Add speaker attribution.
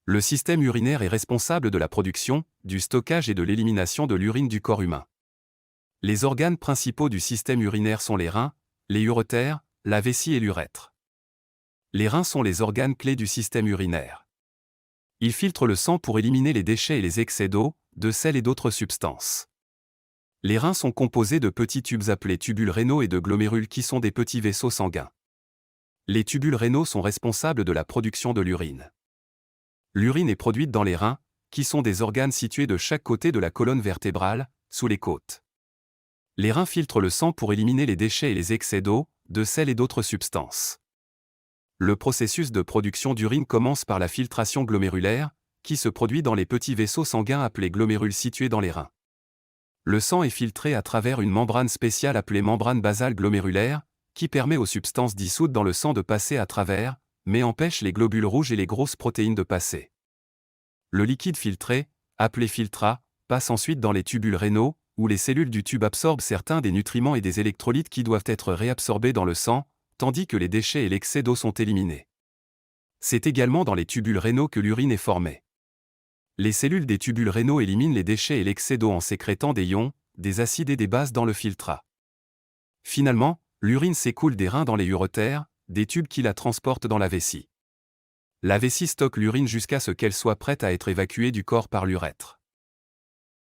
Speaker 1: Le système urinaire est responsable de la production, du stockage et de l'élimination de l'urine du corps humain. Les organes principaux du système urinaire sont les reins, les uretères, la vessie et l'urètre. Les reins sont les organes clés du système urinaire. Ils filtrent le sang pour éliminer les déchets et les excès d'eau, de sel et d'autres substances. Les reins sont composés de petits tubes appelés tubules rénaux et de glomérules qui sont des petits vaisseaux sanguins. Les tubules rénaux sont responsables de la production de l'urine. L'urine est produite dans les reins, qui sont des organes situés de chaque côté de la colonne vertébrale, sous les côtes. Les reins filtrent le sang pour éliminer les déchets et les excès d'eau, de sel et d'autres substances. Le processus de production d'urine commence par la filtration glomérulaire, qui se produit dans les petits vaisseaux sanguins appelés glomérules situés dans les reins. Le sang est filtré à travers une membrane spéciale appelée membrane basale glomérulaire, qui permet aux substances dissoutes dans le sang de passer à travers, mais empêche les globules rouges et les grosses protéines de passer. Le liquide filtré, appelé filtrat, passe ensuite dans les tubules rénaux, où les cellules du tube absorbent certains des nutriments et des électrolytes qui doivent être réabsorbés dans le sang, tandis que les déchets et l'excès d'eau sont éliminés. C'est également dans les tubules rénaux que l'urine est formée. Les cellules des tubules rénaux éliminent les déchets et l'excès d'eau en sécrétant des ions, des acides et des bases dans le filtrat. Finalement, l'urine s'écoule des reins dans les uretères, des tubes qui la transportent dans la vessie. La vessie stocke l'urine jusqu'à ce qu'elle soit prête à être évacuée du corps par l'urètre.